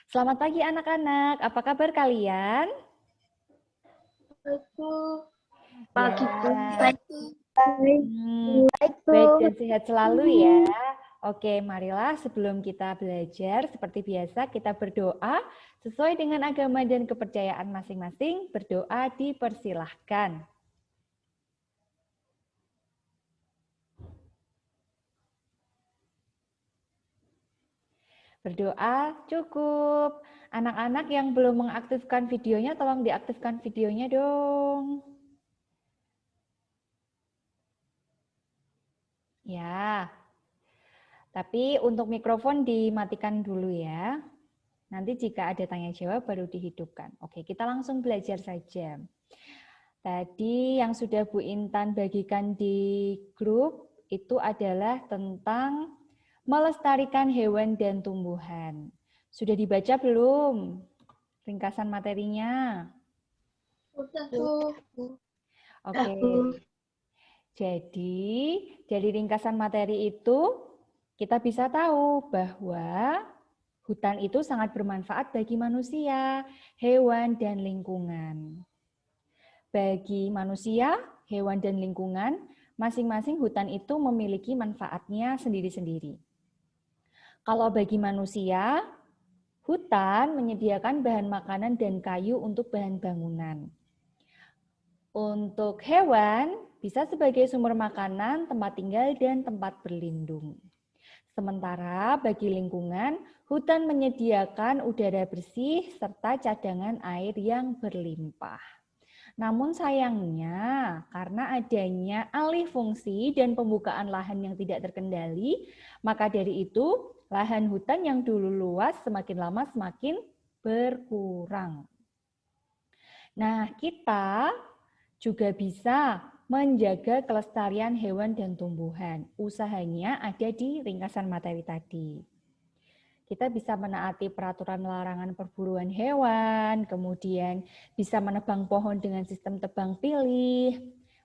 Selamat pagi anak-anak, apa kabar kalian? Pagi Bu. Ya, Baik Bu. baik dan sehat selalu ya. Oke, marilah sebelum kita belajar, seperti biasa kita berdoa sesuai dengan agama dan kepercayaan masing-masing. Berdoa dipersilahkan. Berdoa cukup. Anak-anak yang belum mengaktifkan videonya, tolong diaktifkan videonya dong. Ya, tapi untuk mikrofon dimatikan dulu ya. Nanti jika ada tanya jawab baru dihidupkan. Oke, kita langsung belajar saja. Tadi yang sudah Bu Intan bagikan di grup itu adalah tentang melestarikan hewan dan tumbuhan. Sudah dibaca belum ringkasan materinya? Udah Bu. Oke. Jadi, dari ringkasan materi itu kita bisa tahu bahwa hutan itu sangat bermanfaat bagi manusia, hewan, dan lingkungan. Bagi manusia, hewan, dan lingkungan, masing-masing hutan itu memiliki manfaatnya sendiri-sendiri. Kalau bagi manusia, hutan menyediakan bahan makanan dan kayu untuk bahan bangunan. Untuk hewan, bisa sebagai sumber makanan, tempat tinggal, dan tempat berlindung. Sementara bagi lingkungan, hutan menyediakan udara bersih serta cadangan air yang berlimpah. Namun sayangnya, karena adanya alih fungsi dan pembukaan lahan yang tidak terkendali, maka dari itu lahan hutan yang dulu luas semakin lama semakin berkurang. Nah, kita juga bisa menjaga kelestarian hewan dan tumbuhan. Usahanya ada di ringkasan materi tadi. Kita bisa menaati peraturan larangan perburuan hewan, kemudian bisa menebang pohon dengan sistem tebang pilih,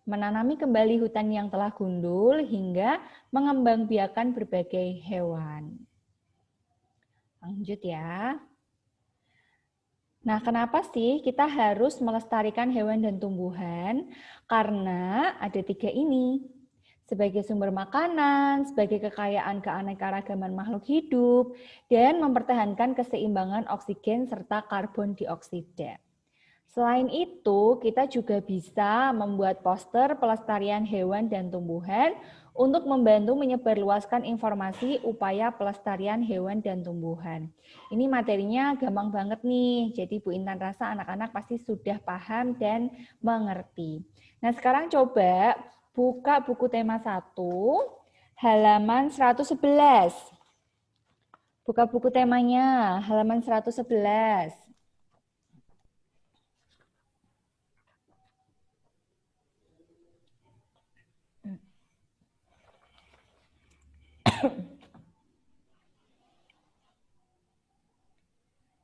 menanami kembali hutan yang telah gundul, hingga mengembangbiakan berbagai hewan. Lanjut ya. Nah, kenapa sih kita harus melestarikan hewan dan tumbuhan? Karena ada tiga ini. Sebagai sumber makanan, sebagai kekayaan keanekaragaman makhluk hidup, dan mempertahankan keseimbangan oksigen serta karbon dioksida. Selain itu, kita juga bisa membuat poster pelestarian hewan dan tumbuhan untuk membantu menyebarluaskan informasi upaya pelestarian hewan dan tumbuhan. Ini materinya gampang banget nih, jadi Bu Intan rasa anak-anak pasti sudah paham dan mengerti. Nah, sekarang coba buka buku tema 1, halaman 111. Buka buku temanya, halaman 111.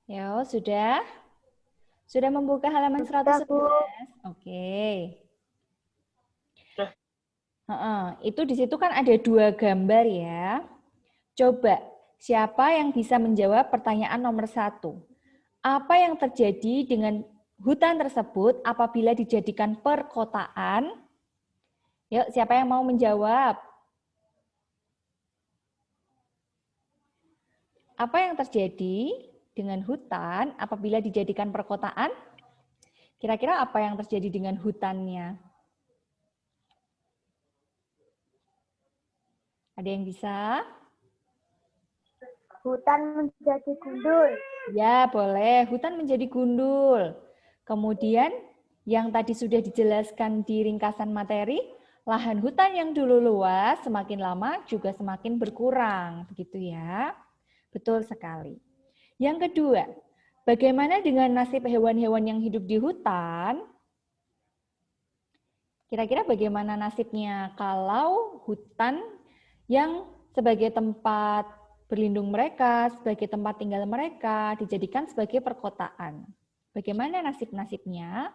Ya, sudah? Sudah membuka halaman 111? Oke. Itu di situ kan ada dua gambar ya. Coba, siapa yang bisa menjawab pertanyaan nomor 1? Apa yang terjadi dengan hutan tersebut apabila dijadikan perkotaan? Yuk, siapa yang mau menjawab? Apa yang terjadi dengan hutan apabila dijadikan perkotaan? Kira-kira apa yang terjadi dengan hutannya? Ada yang bisa? Hutan menjadi gundul. Ya, boleh. Hutan menjadi gundul. Kemudian, yang tadi sudah dijelaskan di ringkasan materi, lahan hutan yang dulu luas semakin lama juga semakin berkurang. Begitu ya. Betul sekali. Yang kedua, bagaimana dengan nasib hewan-hewan yang hidup di hutan? Kira-kira bagaimana nasibnya kalau hutan yang sebagai tempat berlindung mereka, sebagai tempat tinggal mereka, dijadikan sebagai perkotaan? Bagaimana nasib-nasibnya?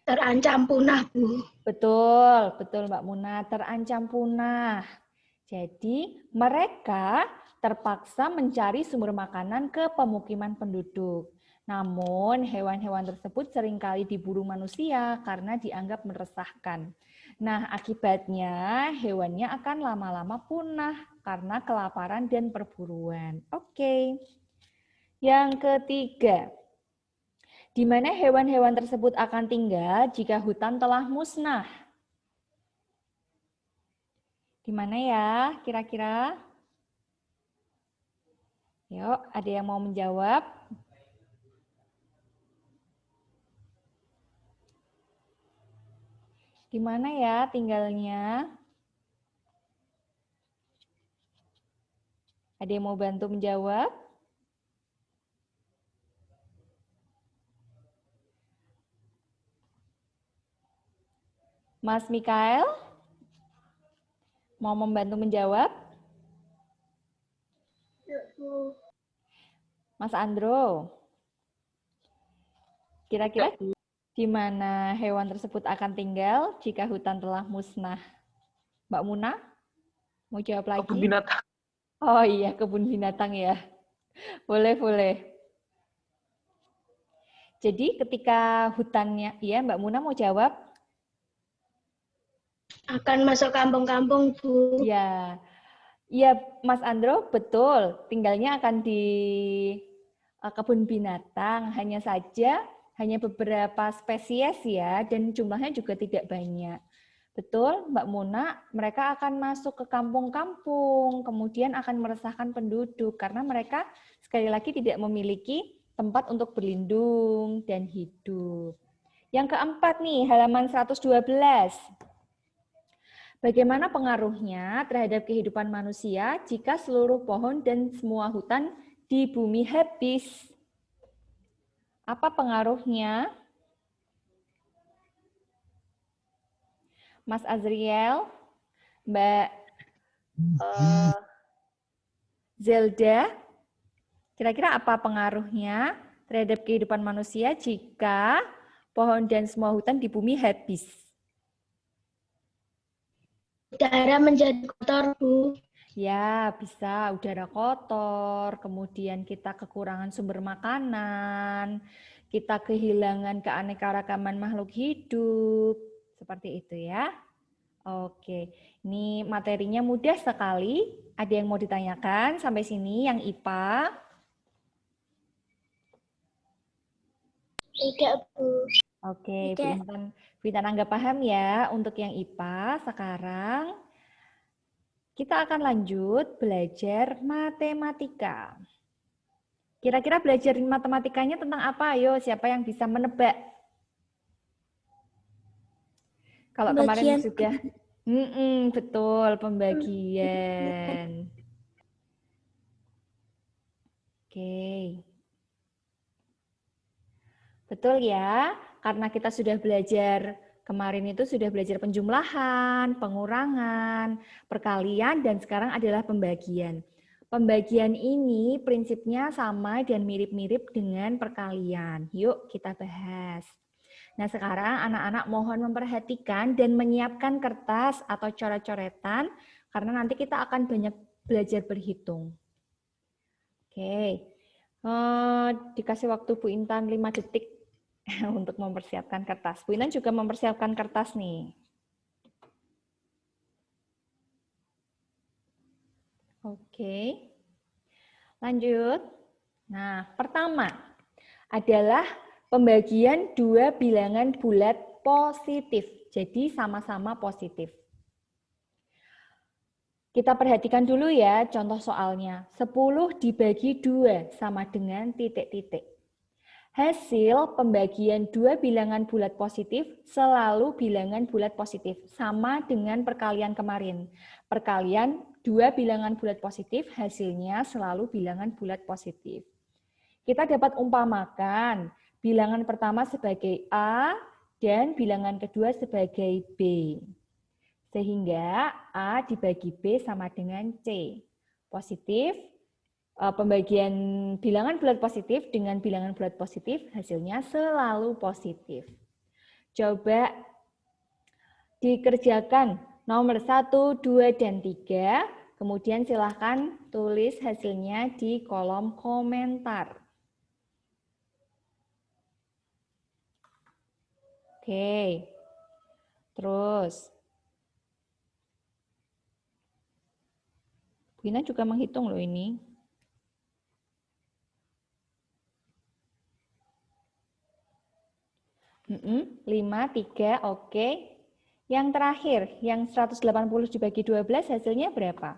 Terancam punah, Bu. Betul, betul Mbak Muna, terancam punah. Jadi mereka terpaksa mencari sumber makanan ke pemukiman penduduk. Namun, hewan-hewan tersebut seringkali diburu manusia karena dianggap meresahkan. Nah, akibatnya hewannya akan lama-lama punah karena kelaparan dan perburuan. Oke. Yang ketiga, di mana hewan-hewan tersebut akan tinggal jika hutan telah musnah? Di mana ya kira-kira? Yuk, ada yang mau menjawab? Di mana ya tinggalnya? Ada yang mau bantu menjawab? Mas Mikael? Mau membantu menjawab? Mas Andro? Kira-kira di mana hewan tersebut akan tinggal jika hutan telah musnah? Mbak Muna? Mau jawab lagi? Kebun binatang. Oh iya, kebun binatang ya. Boleh, boleh. Jadi ketika hutannya, ya Mbak Muna mau jawab? Akan masuk kampung-kampung, Bu. Ya, ya Mas Andro betul. Tinggalnya akan di kebun binatang. Hanya saja hanya beberapa spesies ya, dan jumlahnya juga tidak banyak. Betul, Mbak Muna, mereka akan masuk ke kampung-kampung, kemudian akan meresahkan penduduk karena mereka sekali lagi tidak memiliki tempat untuk berlindung dan hidup. Yang keempat nih, halaman 112. Bagaimana pengaruhnya terhadap kehidupan manusia jika seluruh pohon dan semua hutan di bumi habis? Apa pengaruhnya? Mas Azriel, Mbak Zelda, kira-kira apa pengaruhnya terhadap kehidupan manusia jika pohon dan semua hutan di bumi habis? Udara menjadi kotor, Bu. Ya, bisa udara kotor, kemudian kita kekurangan sumber makanan, kita kehilangan keanekaragaman makhluk hidup, seperti itu ya. Oke, ini materinya mudah sekali. Ada yang mau ditanyakan sampai sini yang IPA? Tidak, Bu. Oke, Bu Tidak. Intan anggap paham ya untuk yang IPA. Sekarang kita akan lanjut belajar matematika. Kira-kira belajar matematikanya tentang apa? Ayo, siapa yang bisa menebak? Kalau kemarin sudah, betul, pembagian. Oke. Betul ya, karena kita sudah belajar, kemarin itu sudah belajar penjumlahan, pengurangan, perkalian, dan sekarang adalah pembagian. Pembagian ini prinsipnya sama dan mirip-mirip dengan perkalian. Yuk kita bahas. Nah sekarang anak-anak mohon memperhatikan dan menyiapkan kertas atau coret-coretan, karena nanti kita akan banyak belajar berhitung. Oke, dikasih waktu Bu Intan 5 detik untuk mempersiapkan kertas. Bu Intan juga mempersiapkan kertas nih. Oke, lanjut. Nah, pertama adalah pembagian dua bilangan bulat positif. Jadi sama-sama positif. Kita perhatikan dulu ya contoh soalnya. 10 dibagi 2 sama dengan titik-titik. Hasil pembagian dua bilangan bulat positif selalu bilangan bulat positif, sama dengan perkalian kemarin. Perkalian dua bilangan bulat positif hasilnya selalu bilangan bulat positif. Kita dapat umpamakan bilangan pertama sebagai A dan bilangan kedua sebagai B. Sehingga A dibagi B sama dengan C. Positif. Pembagian bilangan bulat positif dengan bilangan bulat positif hasilnya selalu positif. Coba dikerjakan nomor 1, 2, dan 3 Kemudian silahkan tulis hasilnya di kolom komentar. Oke, terus Bu Ina juga menghitung loh ini. Lima, 3, oke. Yang terakhir, yang 180 dibagi 12 hasilnya berapa?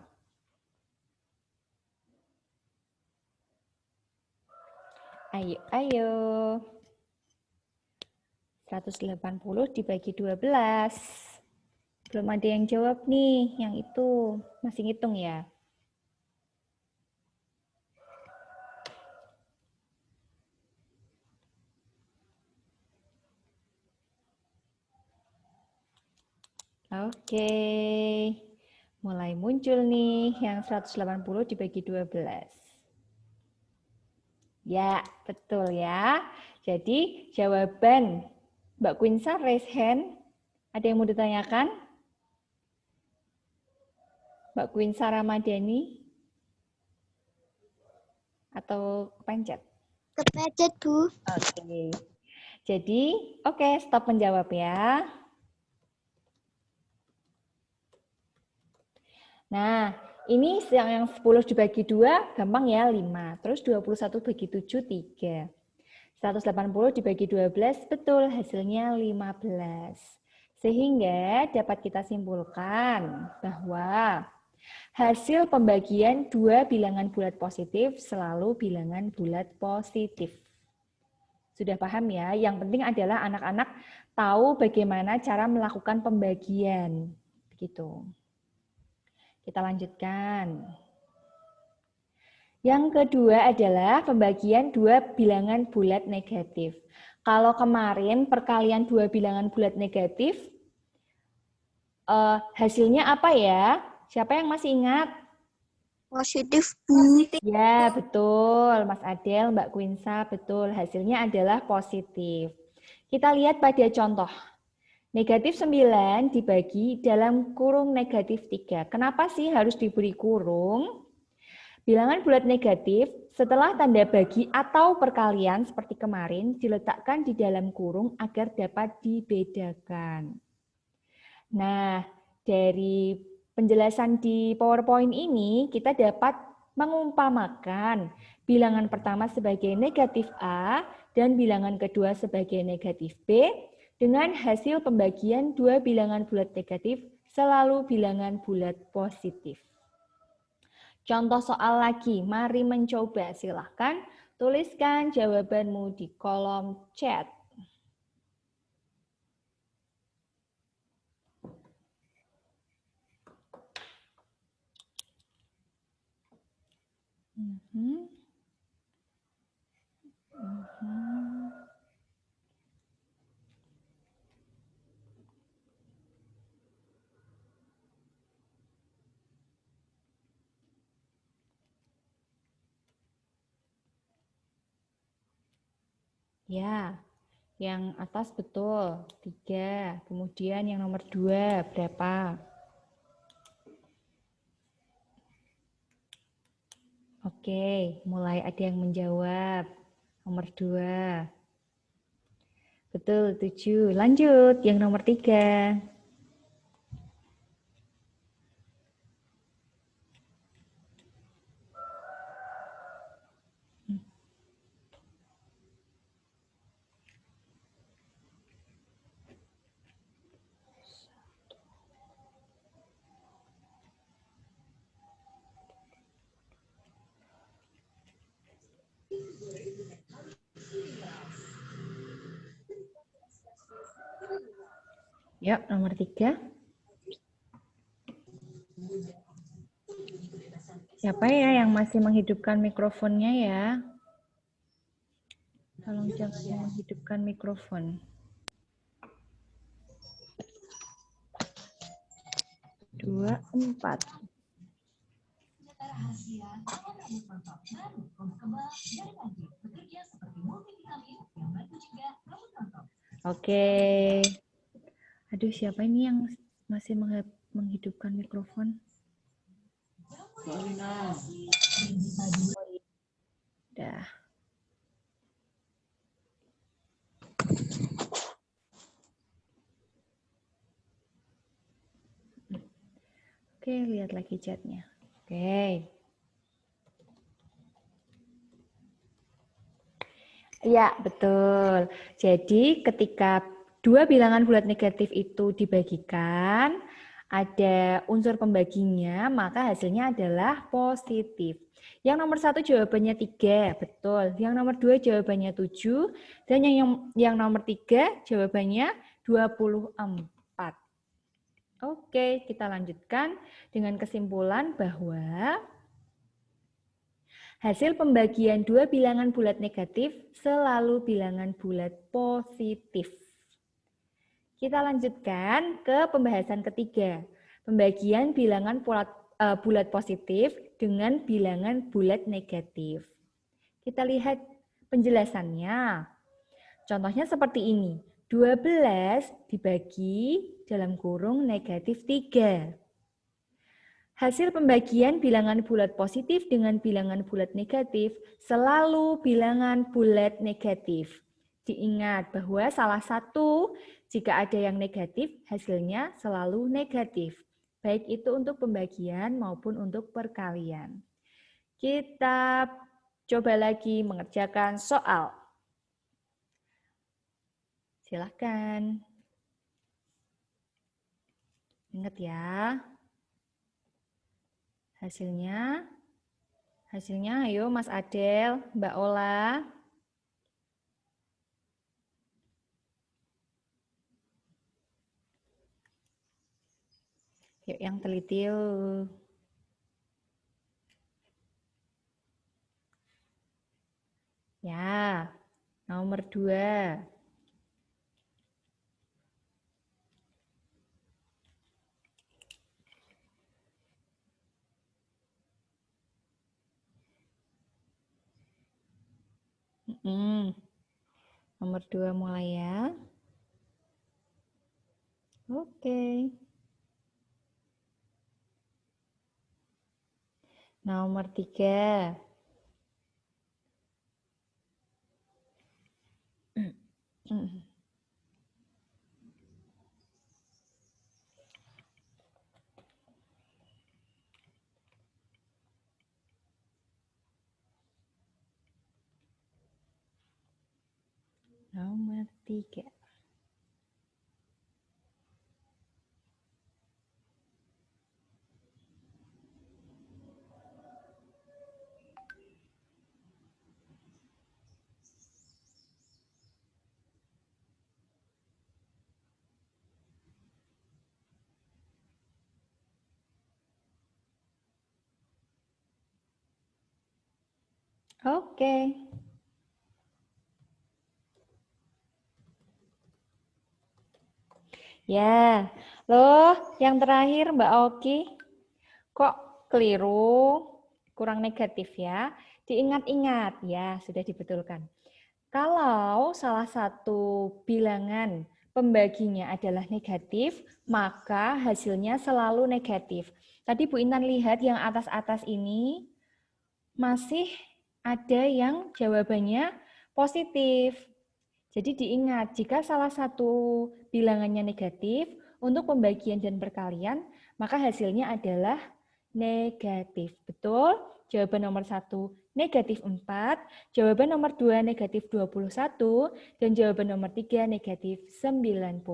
Ayo, ayo. 180 dibagi 12. Belum ada yang jawab nih, yang itu. Masih ngitung ya? Oke. Mulai muncul nih yang 180 dibagi 12. Ya, betul ya. Jadi jawaban Mbak Quinsa raise hand. Ada yang mau ditanyakan? Mbak Quinsa Ramadhani? Atau kepencet? Kepencet, Bu. Oke. Jadi, oke, stop menjawab ya. Nah, ini yang 10 dibagi 2, gampang ya, 5. Terus 21 bagi 7, 3. 180 dibagi 12, betul, hasilnya 15. Sehingga dapat kita simpulkan bahwa hasil pembagian dua bilangan bulat positif selalu bilangan bulat positif. Sudah paham ya? Yang penting adalah anak-anak tahu bagaimana cara melakukan pembagian. Begitu. Kita lanjutkan. Yang kedua adalah pembagian dua bilangan bulat negatif. Kalau kemarin perkalian dua bilangan bulat negatif, hasilnya apa ya? Siapa yang masih ingat? Positif, Bu. Ya, betul. Mas Adel, Mbak Quinsa, betul. Hasilnya adalah positif. Kita lihat pada contoh. Negatif 9 dibagi dalam kurung negatif 3. Kenapa sih harus diberi kurung? Bilangan bulat negatif setelah tanda bagi atau perkalian seperti kemarin diletakkan di dalam kurung agar dapat dibedakan. Nah, dari penjelasan di PowerPoint ini kita dapat mengumpamakan bilangan pertama sebagai negatif A dan bilangan kedua sebagai negatif B dengan hasil pembagian dua bilangan bulat negatif selalu bilangan bulat positif. Contoh soal lagi, mari mencoba. Silahkan tuliskan jawabanmu di kolom chat. Ya, yang atas betul, 3. Kemudian yang nomor 2, berapa? Oke, mulai ada yang menjawab. Nomor 2. Betul, 7. Lanjut, yang nomor 3. Ya, nomor 3. Siapa ya yang masih menghidupkan mikrofonnya ya? Tolong jangan menghidupkan mikrofon. 2, 4. Oke. Aduh, siapa ini yang masih menghidupkan mikrofon? Dah. Oke, lihat lagi chatnya. Oke. Iya, betul. Jadi ketika dua bilangan bulat negatif itu dibagikan, ada unsur pembaginya, maka hasilnya adalah positif. Yang nomor 1 jawabannya 3, betul. Yang nomor 2 jawabannya 7, dan yang nomor 3 jawabannya 24. Oke, kita lanjutkan dengan kesimpulan bahwa hasil pembagian dua bilangan bulat negatif selalu bilangan bulat positif. Kita lanjutkan ke pembahasan ketiga. Pembagian bilangan bulat positif dengan bilangan bulat negatif. Kita lihat penjelasannya. Contohnya seperti ini. 12 dibagi dalam kurung negatif 3. Hasil pembagian bilangan bulat positif dengan bilangan bulat negatif selalu bilangan bulat negatif. Diingat bahwa salah satu jika ada yang negatif, hasilnya selalu negatif. Baik itu untuk pembagian maupun untuk perkalian. Kita coba lagi mengerjakan soal. Silakan. Ingat ya. Hasilnya ayo Mas Adel, Mbak Ola. Yuk yang teliti yuk. Ya, nomor 2. Nomor 2 mulai ya. Oke. Nomor 3. Nomor 3. Oke. Ya, loh yang terakhir Mbak Oki, kok keliru, kurang negatif ya. Diingat-ingat ya, sudah dibetulkan. Kalau salah satu bilangan pembaginya adalah negatif, maka hasilnya selalu negatif. Tadi Bu Intan lihat yang atas-atas ini masih ada yang jawabannya positif. Jadi diingat, jika salah satu bilangannya negatif, untuk pembagian dan perkalian, maka hasilnya adalah negatif. Betul? Jawaban nomor 1 negatif 4, jawaban nomor 2 negatif 21, dan jawaban nomor 3 negatif 90.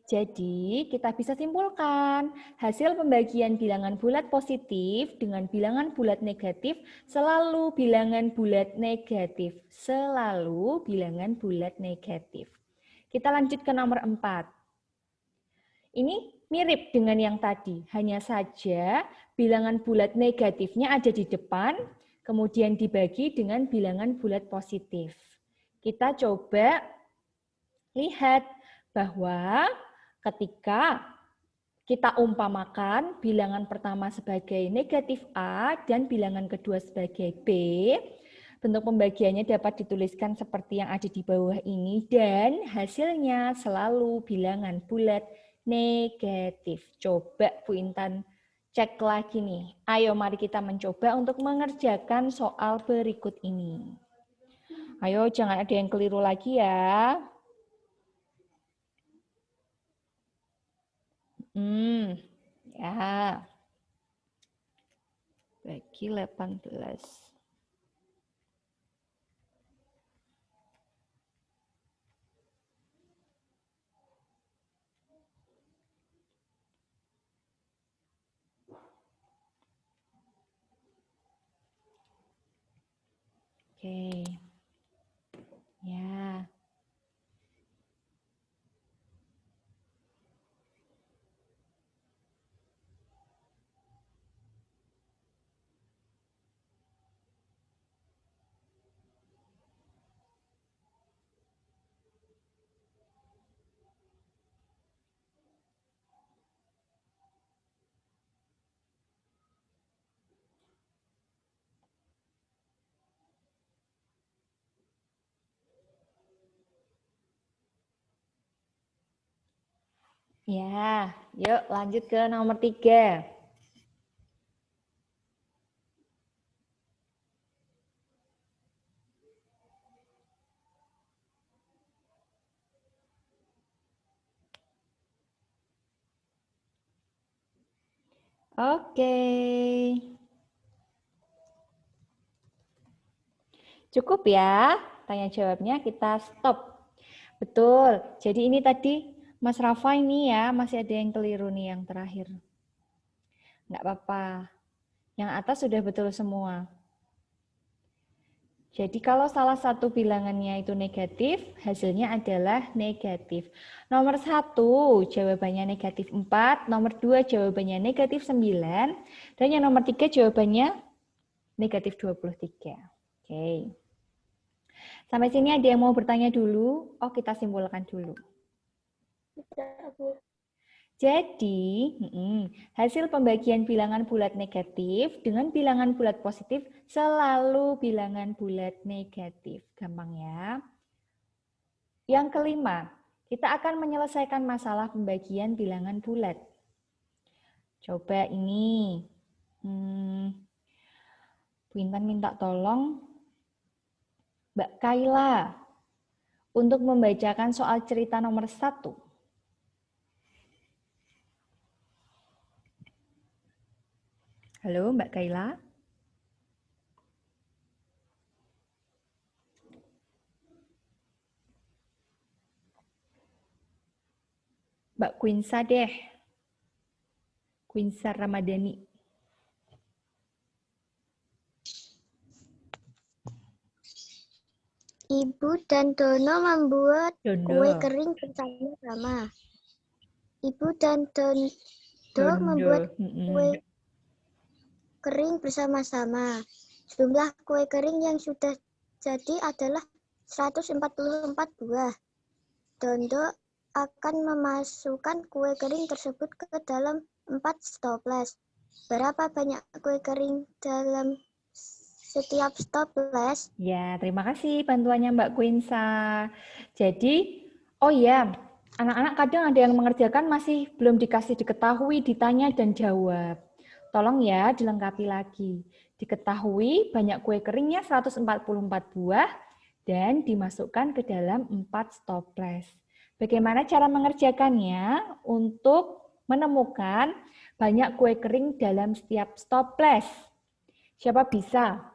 Jadi, kita bisa simpulkan, hasil pembagian bilangan bulat positif dengan bilangan bulat negatif selalu bilangan bulat negatif. Selalu bilangan bulat negatif. Kita lanjut ke nomor 4. Ini mirip dengan yang tadi, hanya saja bilangan bulat negatifnya ada di depan, kemudian dibagi dengan bilangan bulat positif. Kita coba lihat bahwa ketika kita umpamakan bilangan pertama sebagai negatif A dan bilangan kedua sebagai B, bentuk pembagiannya dapat dituliskan seperti yang ada di bawah ini dan hasilnya selalu bilangan bulat negatif. Coba Bu Intan cek lagi nih. Ayo mari kita mencoba untuk mengerjakan soal berikut ini. Ayo jangan ada yang keliru lagi ya. Ya. Bagi 18. Oke. Ya. Ya, yuk lanjut ke nomor 3. Oke. Cukup ya, tanya jawabnya kita stop. Betul, jadi ini tadi Mas Rafa ini ya, masih ada yang keliru nih yang terakhir. Nggak apa-apa, yang atas sudah betul semua. Jadi kalau salah satu bilangannya itu negatif, hasilnya adalah negatif. Nomor 1 jawabannya negatif 4, nomor 2 jawabannya negatif 9, dan yang nomor 3 jawabannya negatif 23. Oke. Sampai sini ada yang mau bertanya dulu? Oh, kita simpulkan dulu. Jadi, hasil pembagian bilangan bulat negatif dengan bilangan bulat positif selalu bilangan bulat negatif. Gampang ya. Yang kelima, kita akan menyelesaikan masalah pembagian bilangan bulat. Coba ini. Bu Intan minta tolong Mbak Kaila untuk membacakan soal cerita nomor 1. Halo Mbak Kaila. Mbak Quinsa deh. Quinsa Ramadhani. Ibu dan Dono membuat kue Dondo. kering bersama-sama. Ibu dan Dono membuat kue kering bersama-sama. Jumlah kue kering yang sudah jadi adalah 144 buah. Dondo akan memasukkan kue kering tersebut ke dalam 4 toples. Berapa banyak kue kering dalam setiap toples? Ya, terima kasih bantuannya Mbak Quinsa. Jadi, oh ya, anak-anak kadang ada yang mengerjakan masih belum diketahui, ditanya dan jawab. Tolong ya dilengkapi lagi. Diketahui banyak kue keringnya 144 buah dan dimasukkan ke dalam 4 toples. Bagaimana cara mengerjakannya untuk menemukan banyak kue kering dalam setiap toples? Siapa bisa?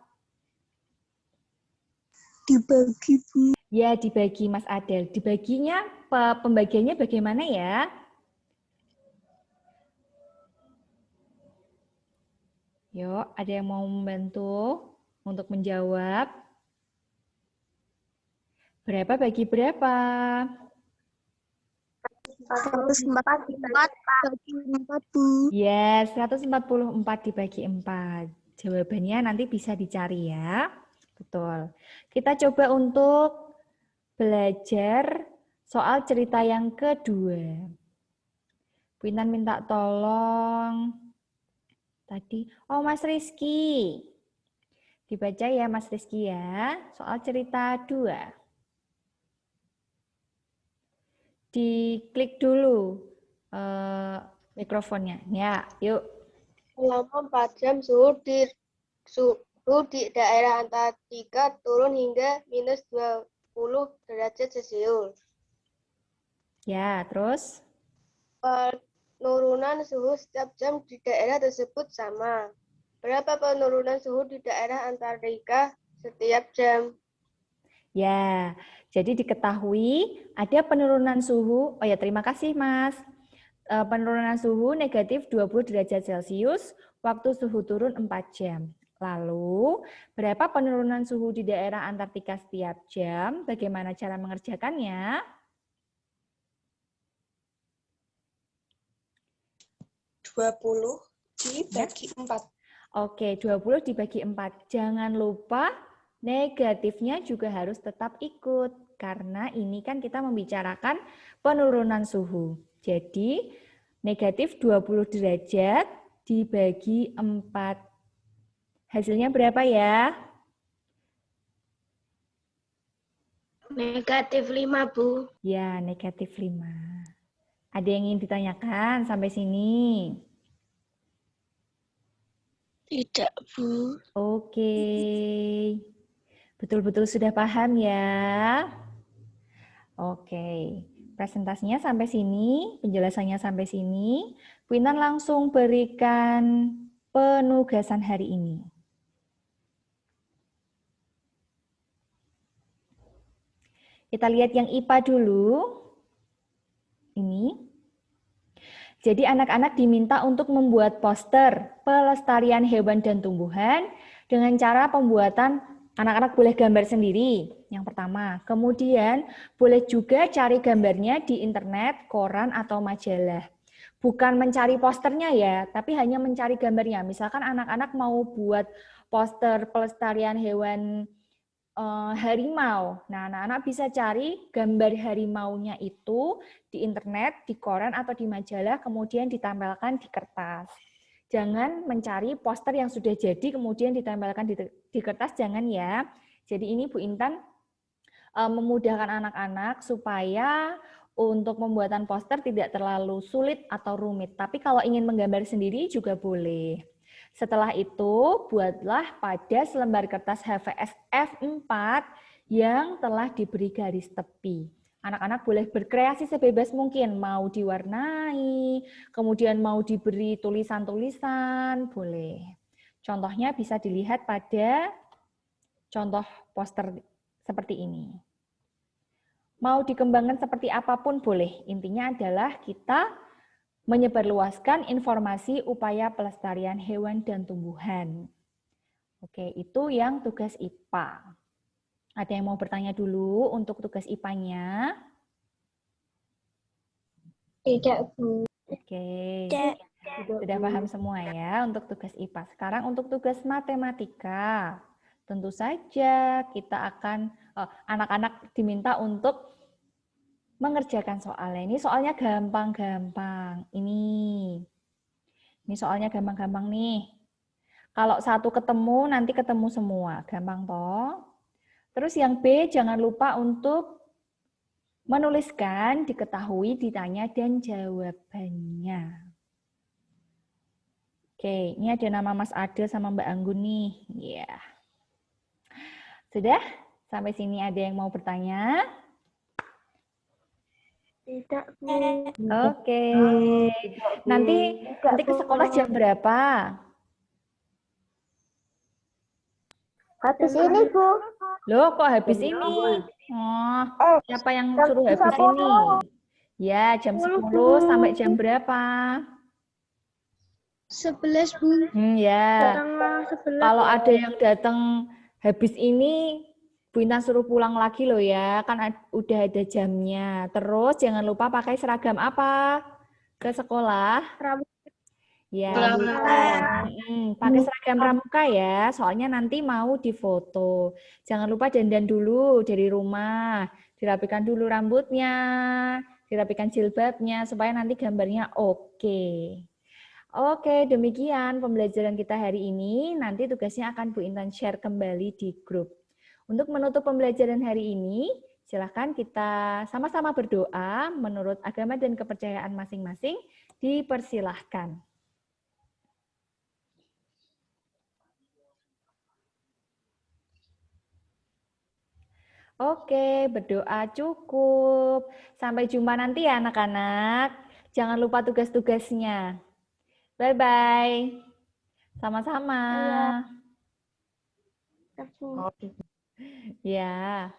Dibagi, Bu. Ya, dibagi Mas Adel. Dibaginya, pembagiannya bagaimana ya? Yuk, ada yang mau membantu untuk menjawab? Berapa bagi berapa? 144 bagi 4, Bu. Yes, 144 dibagi 4. Jawabannya nanti bisa dicari ya. Betul. Kita coba untuk belajar soal cerita yang kedua. Bu Intan minta tolong. Tadi, oh Mas Rizky. Dibaca ya Mas Rizky ya, soal cerita 2. Diklik dulu mikrofonnya. Ya, yuk. selama 4 jam suhu di daerah Antartika turun hingga minus 20 derajat Celcius. Ya, terus? Penurunan suhu setiap jam di daerah tersebut sama. Berapa penurunan suhu di daerah Antartika setiap jam? Ya, jadi diketahui ada penurunan suhu. Oh ya, terima kasih Mas. Penurunan suhu negatif 20 derajat Celcius, waktu suhu turun 4 jam. Lalu, berapa penurunan suhu di daerah Antartika setiap jam? Bagaimana cara mengerjakannya? 20 dibagi 4. Oke, 20 dibagi 4. Jangan lupa negatifnya juga harus tetap ikut. Karena ini kan kita membicarakan penurunan suhu. Jadi, negatif 20 derajat dibagi 4. Hasilnya berapa ya? Negatif 5, Bu. Ya, negatif 5. Ada yang ingin ditanyakan sampai sini? Tidak, Bu. Oke. Betul-betul sudah paham ya? Oke. Presentasinya sampai sini, penjelasannya sampai sini. Bu Intan langsung berikan penugasan hari ini. Kita lihat yang IPA dulu. Ini. Jadi anak-anak diminta untuk membuat poster pelestarian hewan dan tumbuhan dengan cara pembuatan anak-anak boleh gambar sendiri. Yang pertama. Kemudian boleh juga cari gambarnya di internet, koran, atau majalah. Bukan mencari posternya ya, tapi hanya mencari gambarnya. Misalkan anak-anak mau buat poster pelestarian hewan harimau. Nah, anak-anak bisa cari gambar harimaunya itu di internet, di koran, atau di majalah, kemudian ditempelkan di kertas. Jangan mencari poster yang sudah jadi, kemudian ditempelkan di kertas, jangan ya. Jadi ini Bu Intan memudahkan anak-anak supaya untuk pembuatan poster tidak terlalu sulit atau rumit. Tapi kalau ingin menggambar sendiri juga boleh. Setelah itu, buatlah pada selembar kertas HVS F4 yang telah diberi garis tepi. Anak-anak boleh berkreasi sebebas mungkin, mau diwarnai, kemudian mau diberi tulisan-tulisan, boleh. Contohnya bisa dilihat pada contoh poster seperti ini. Mau dikembangkan seperti apapun boleh, intinya adalah kita menyebarluaskan informasi upaya pelestarian hewan dan tumbuhan. Oke, itu yang tugas IPA. Ada yang mau bertanya dulu untuk tugas IPA-nya? Tidak, Bu. Oke, Tidak. sudah paham semua ya untuk tugas IPA. Sekarang untuk tugas matematika. Tentu saja kita akan, anak-anak diminta untuk mengerjakan soalnya. Ini soalnya gampang-gampang. Ini soalnya gampang-gampang nih. Kalau satu ketemu, nanti ketemu semua. Gampang toh? Terus yang B, jangan lupa untuk menuliskan, diketahui, ditanya, dan jawabannya. Oke, ini ada nama Mas Adel sama Mbak Anggun nih. Ya. Sudah? Sampai sini ada yang mau bertanya? Tidak, Bu. Oke. Nanti ke sekolah jam berapa? Habis ini, Bu. Loh, kok habis ini? Oh, siapa yang suruh habis ini? Ya, jam 10 sampai jam berapa? 11, Bu. Ya. Setengah 11. Kalau ada yang datang habis ini, Bu Intan suruh pulang lagi loh ya, kan udah ada jamnya. Terus jangan lupa pakai seragam apa ke sekolah? Ya, pakai seragam pramuka ya, soalnya nanti mau difoto. Jangan lupa dandan dulu dari rumah, dirapikan dulu rambutnya, dirapikan jilbabnya, supaya nanti gambarnya oke. Oke, demikian pembelajaran kita hari ini. Nanti tugasnya akan Bu Intan share kembali di grup. Untuk menutup pembelajaran hari ini, silakan kita sama-sama berdoa menurut agama dan kepercayaan masing-masing. Dipersilahkan. Oke, berdoa cukup. Sampai jumpa nanti ya anak-anak. Jangan lupa tugas-tugasnya. Bye-bye. Sama-sama. Kak Bu. Ya.